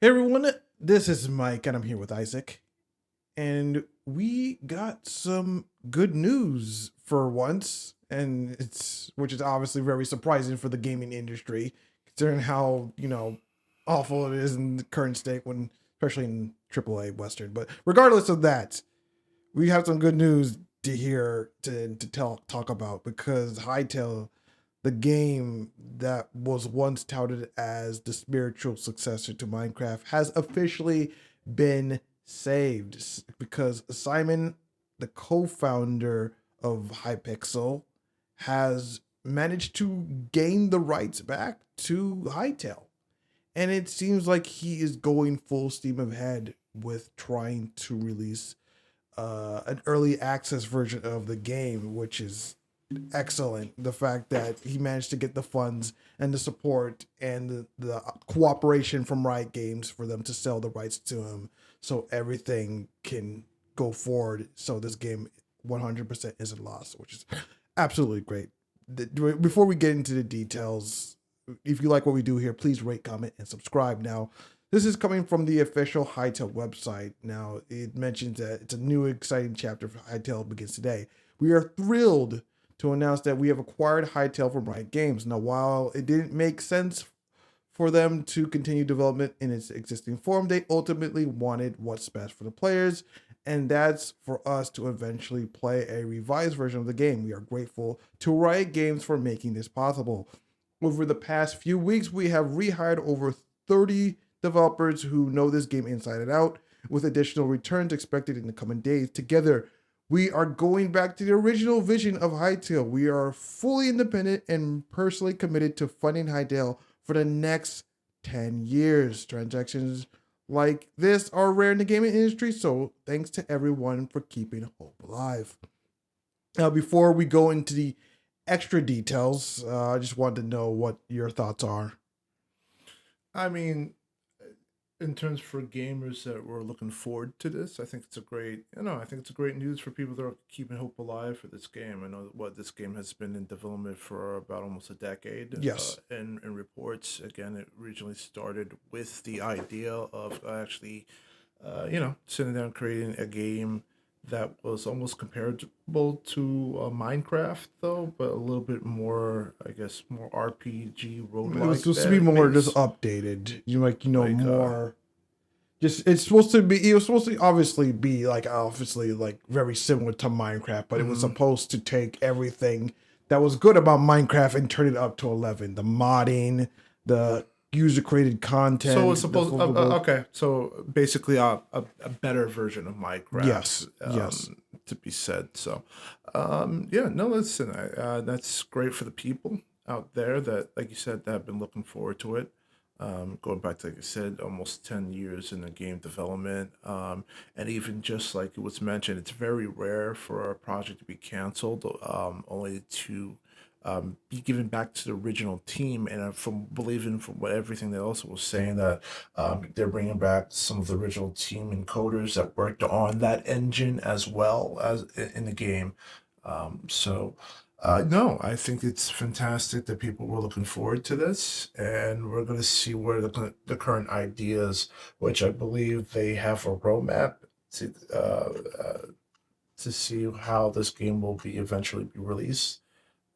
Hey everyone, this is Mike and I'm here with Isaac. And we got some good news for once, and it's which is obviously very surprising for the gaming industry, considering how, awful it is in the current state when especially in AAA Western. But regardless of that, we have some good news to hear to talk about because Hytale, the game that was once touted as the spiritual successor to Minecraft, has officially been saved because Simon, the co-founder of Hypixel, has managed to gain the rights back to Hytale. And it seems like he is going full steam ahead with trying to release an early access version of the game, which is excellent. The fact that he managed to get the funds and the support and the cooperation from Riot Games for them to sell the rights to him so everything can go forward. So this game 100% isn't lost, which is absolutely great. Before we get into the details, if you like what we do here, please rate, comment, and subscribe. Now, this is coming from the official Hytale website. Now, it mentions that it's a new exciting chapter for Hytale begins today. We are thrilled to announce that we have acquired Hytale from Riot Games. Now, while it didn't make sense for them to continue development in its existing form, they ultimately wanted what's best for the players, and that's for us to eventually play a revised version of the game. We are grateful to Riot Games for making this possible. Over the past few weeks, we have rehired over 30 developers who know this game inside and out, with additional returns expected in the coming days. Together, we are going back to the original vision of Hytale. We are fully independent and personally committed to funding Hytale for the next 10 years. Transactions like this are rare in the gaming industry, so thanks to everyone for keeping hope alive. Now, before we go into the extra details, I just wanted to know what your thoughts are. I mean, in terms for gamers that were looking forward to this, I think it's a great, I think it's a great news for people that are keeping hope alive for this game. I know what this game has been in development for about almost a decade. Yes. In reports, again, it originally started with the idea of actually, sitting down creating a game that was almost comparable to Minecraft, though, but a little bit more, I guess, more RPG It was roguelike supposed to be more just base. updated. Like, More just it's supposed to be it was supposed to obviously be like obviously like very similar to Minecraft, but it was mhm. supposed to take everything that was good about Minecraft and turn it up to 11. The modding, the user created So it's content, the supposed flippable. okay. So basically, a better version of Yes, Minecraft, yes. to be said. So, yeah, no, listen, that's great for the people out there that, like you said, that have been looking forward to it. Going back to, like I said, almost 10 years in the game development, and even just like it was mentioned, it's very rare for a project to be canceled, only to be given back to the original team. And from believing from what everything they also was saying that they're bringing back some of the original team and coders that worked on that engine as well as in the game. So. No, I think it's fantastic that people were looking forward to this, and we're going to see where the current ideas, which I believe they have a roadmap to to see how this game will be eventually be released.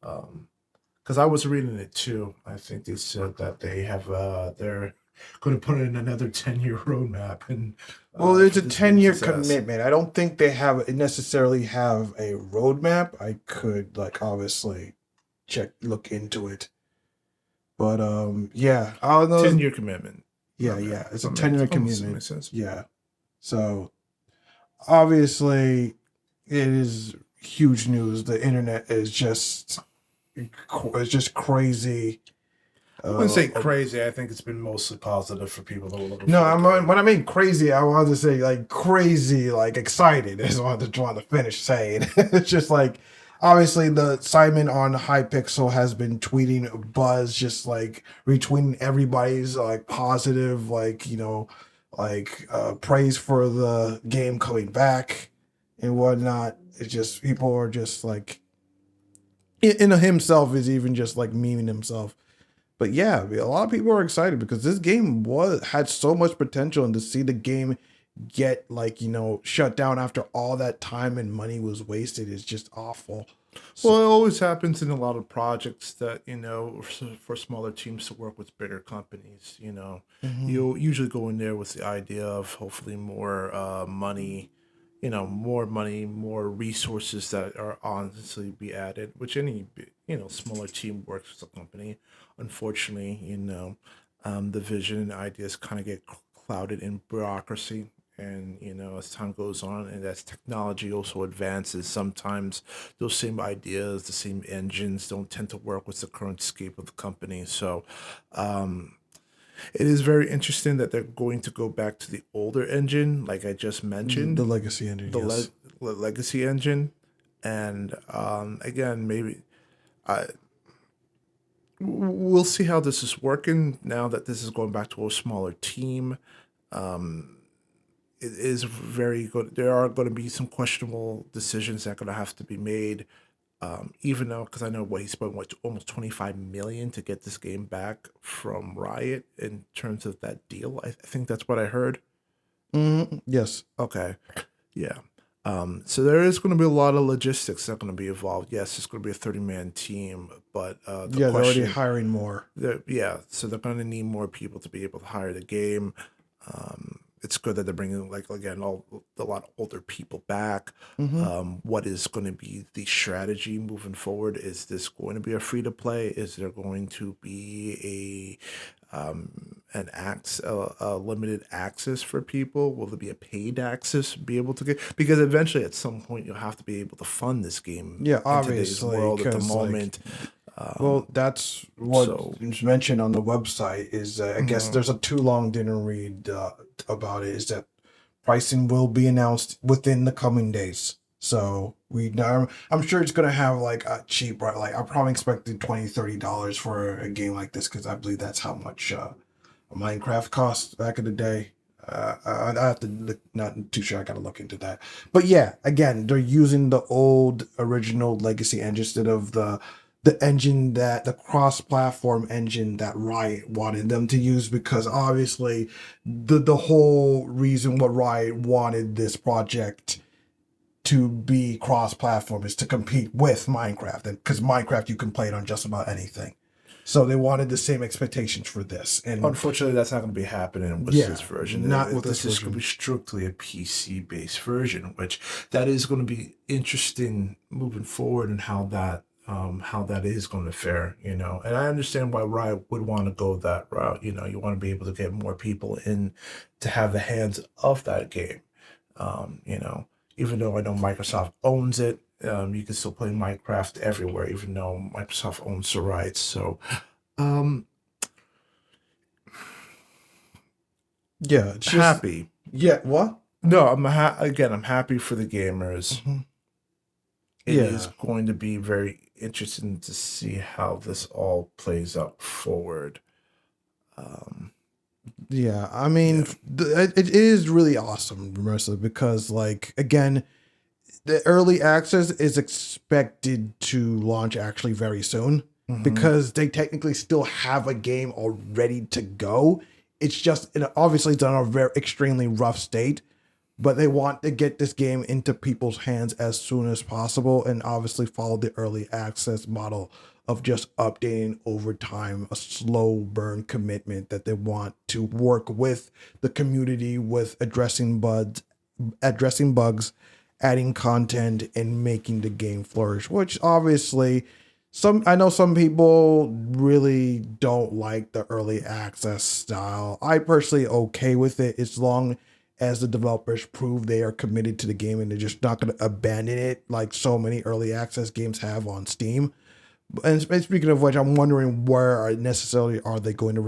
Because I was reading it too. I think they said that they're going to put in another 10-year roadmap and Well, for it's a this being a 10-year success. commitment. I don't think they have necessarily have a roadmap. I could like obviously look into it. But yeah, I don't ten know. year commitment. Yeah, My bad. yeah, it's a That makes 10-year almost commitment. makes sense. Yeah. So obviously it is huge news. The internet is just it's just crazy. I wouldn't say Uh, crazy. I think it's been mostly positive for people that were looking no, for the when game. I mean crazy, I wanted to say like crazy, like excited. Is what I'm trying to finish saying. It's just like obviously the Simon on Hypixel has been tweeting buzz, just like retweeting everybody's like positive, like praise for the game coming back and whatnot. It's just people are just like in himself is even just like memeing himself. But yeah, a lot of people are excited because this game had so much potential, and to see the game get like shut down after all that time and money was wasted is just awful. So, Well, it always happens in a lot of projects that, for smaller teams to work with bigger companies. mhm. You'll usually go in there with the idea of hopefully more money, more money, more resources that are honestly be added, which any, smaller team works with a company. Unfortunately, the vision and ideas kind of get clouded in bureaucracy. And, as time goes on and as technology also advances, sometimes those same ideas, the same engines don't tend to work with the current scape of the company. So um, it is very interesting that they're going to go back to the older engine, like I just The mentioned, legacy engine, the yes. legacy engine. And again, maybe I, we'll see how this is working now that this is going back to a smaller team. Um, it is very good. There are going to be some questionable decisions that are going to have to be made. Even though, because I know what he spent almost 25 million to get this game back from Riot in terms of that deal. I think that's what I heard. Yes. Okay, yeah. So there is going to be a lot of logistics that are going to be involved. Yes, it's going to be a 30-man team, but the Yeah, they're already question, hiring more. yeah, so they're going to need more people to be able to hire the game. It's good that they're bringing, like, again, a lot of older people back. Hmm. What is going to be the strategy moving forward? Is this going to be a free to play? Is there going to be a limited access for people? Will there be a paid access be able to get? Because eventually, at some point, you'll have to be able to fund this game Yeah, in today's obviously, world. At the because like, moment, well, that's what so is mentioned on the website. Is I guess mhm. there's a too long didn't read about it. Is that pricing will be announced within the coming days. So I'm sure it's gonna have like a cheap, right? Like I probably expected $20-$30 for a game like this because I believe that's how much Minecraft cost back in the day. I have to look, not too sure. I gotta look into that. But yeah, again, they're using the old original legacy engine instead of the engine that the cross-platform engine that Riot wanted them to use because obviously the whole reason what Riot wanted this project to be cross-platform is to compete with Minecraft, and because Minecraft you can play it on just about anything. So they wanted the same expectations for this, and Unfortunately, that's not going to be happening with this yeah, version. not with this This is going to version. be strictly a PC based version, which that is going to be interesting moving forward and how that is going to fare. And I understand why Riot would want to go that route. You want to be able to get more people in to have the hands of that game. Um, you know, Even though I know Microsoft owns it, you can still play Minecraft everywhere, even though Microsoft owns the rights. So. Um, Yeah, it's just Happy. yeah. What? No, again. I'm happy for the gamers. Mhm. It is Yeah, going to be very interesting to see how this all plays out forward. Um, yeah. I mean, yeah. it is really awesome, Marissa, because like again, the early access is expected to launch actually very soon Hmm. because they technically still have a game all ready to go. It's just obviously it's in a very extremely rough state, but they want to get this game into people's hands as soon as possible and obviously follow the early access model of just updating over time, a slow burn commitment that they want to work with the community with addressing bugs, adding content, and making the game flourish, which obviously I know some people really don't like the early access style. I personally okay with it as long as the developers prove they are committed to the game and they're just not going to abandon it like so many early access games have on Steam. And speaking of which, I'm wondering where necessarily are they going to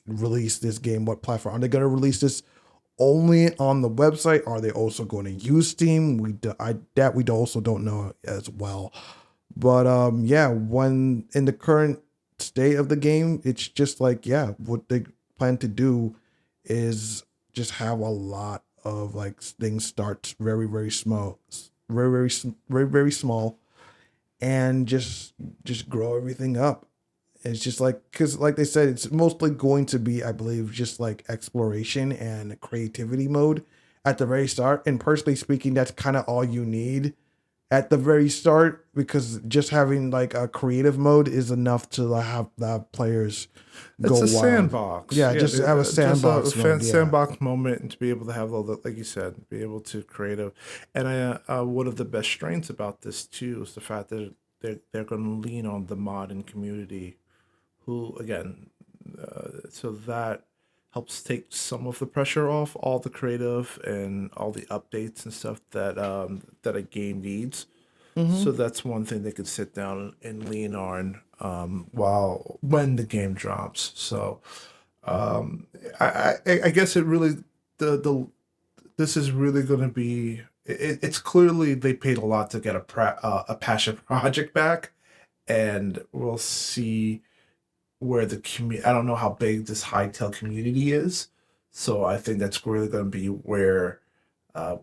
release this game? What platform are they going to release this only on the website? Are they also going to use Steam? We also don't know as well. But yeah, when in the current state of the game, it's just like yeah, what they plan to do is just have a lot of like things start very small, very small, and just grow everything up It's just like, because like they said, it's mostly going to be, I believe, just like exploration and creativity mode at the very start. And personally speaking, that's kind of all you need at the very start, because just having like a creative mode is enough to have the players go It's a wild. sandbox. Yeah, Yeah, just have a just sandbox mode. Yeah. sandbox moment, and to be able to have all that, like you said, be able to creative. And one of the best strengths about this too is the fact that they're going to lean on the modding community, who again, so that helps take some of the pressure off all the creative and all the updates and stuff that a game needs. Mm-hmm. So that's one thing they could sit down and lean on while when the game drops. So um, I guess it really the this is really going to be. It's clearly they paid a lot to get a passion project back, and we'll see where the community. I don't know how big this Hytale community is, so I think that's really going to be where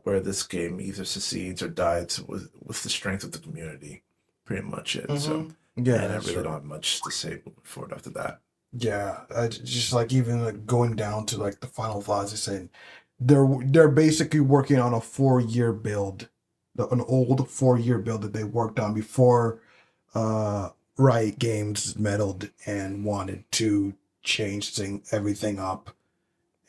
this game either succeeds or dies with the strength of the community. Pretty much it. So, Yeah, and I that's really don't true. have much to say moving forward after that. Yeah, just like even like going down to like the final thoughts, they said they're basically working on a 4-year build, an old 4-year build that they worked on before uh Riot Games meddled and wanted to change everything up.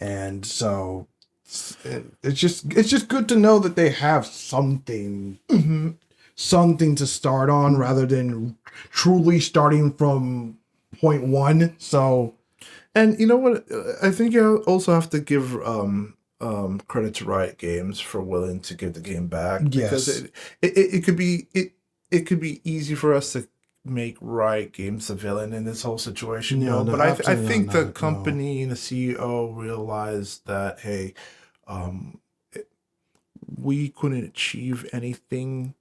And so it's just good to know that they have something to start on rather than truly starting from point one. So And you know what? I think you also have to give credit to Riot Games for willing to give the game back, because yes, it could be it could be easy for us to make Riot Games the villain in this whole situation, no, no, but I absolutely think the not. No, company and the CEO realized that, hey, um, we couldn't achieve anything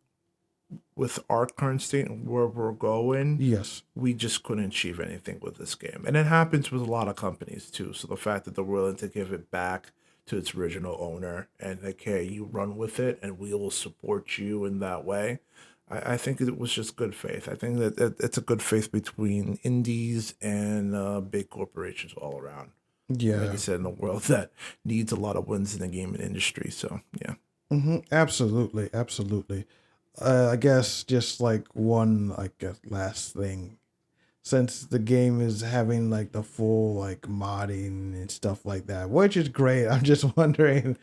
with our current state and where we're going. yes, We just couldn't achieve anything with this game. And it happens with a lot of companies too. So the fact that they're willing to give it back to its original owner and like, hey, you run with it and we will support you in that way. I think it was just good faith. I think that it's a good faith between indies and big corporations all around. Like I yeah, said, in a world that needs a lot of wins in the gaming industry. So yeah. absolutely, absolutely. I guess just like one like last thing, since the game is having like the full like modding and stuff like that, which is great. I'm just wondering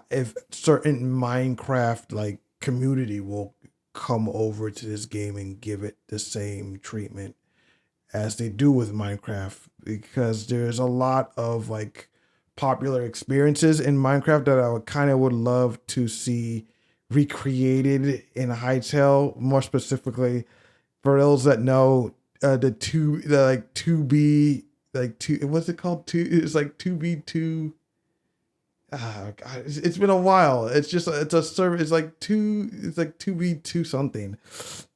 if certain Minecraft like community will come over to this game and give it the same treatment as they do with Minecraft, because there's a lot of like popular experiences in Minecraft that I would love to see recreated in Hytale. More specifically, for those that know, the like 2B, like two, what's it called? It's like 2B2. God, it's been a while. It's a server. It's like 2B2 something.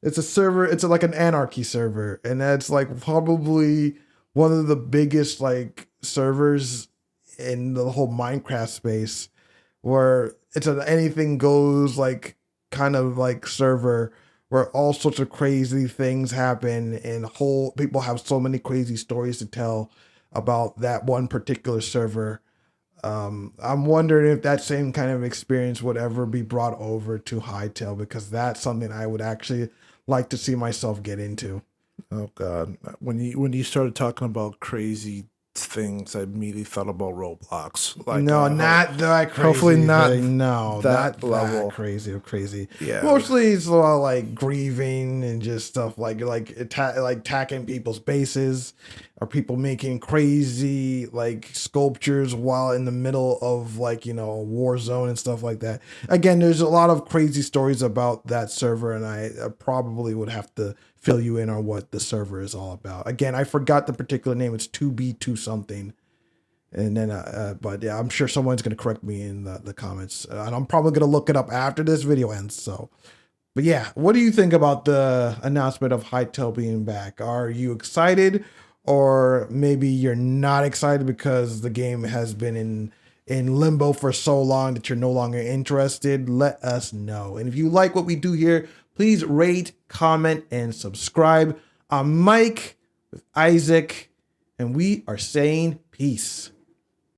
It's a server. It's like an anarchy server, and that's like probably one of the biggest like servers in the whole Minecraft space, where it's an anything goes like kind of like server where all sorts of crazy things happen, and whole people have so many crazy stories to tell about that one particular server. I'm wondering if that same kind of experience would ever be brought over to Hytale, because that's something I would actually like to see myself get into. Oh God! When you started talking about crazy things, I immediately thought about Roblox. Like, No, not that hopefully crazy not thing. No, not that that level. crazy or crazy. Yeah. Mostly it's a lot of like grieving and just stuff like attacking people's bases, or people making crazy like sculptures while in the middle of like a war zone and stuff like that. Again, there's a lot of crazy stories about that server, and I probably would have to fill you in on what the server is all about. Again, I forgot the particular name. It's 2B2 something. And then, but yeah, I'm sure someone's gonna correct me in the comments, and I'm probably gonna look it up after this video ends. So, but yeah, what do you think about the announcement of Hytale being back? Are you excited, or maybe you're not excited because the game has been in limbo for so long that you're no longer interested? Let us know. And if you like what we do here, please rate, comment, and subscribe. I'm Mike. with Isaac, and we are saying peace.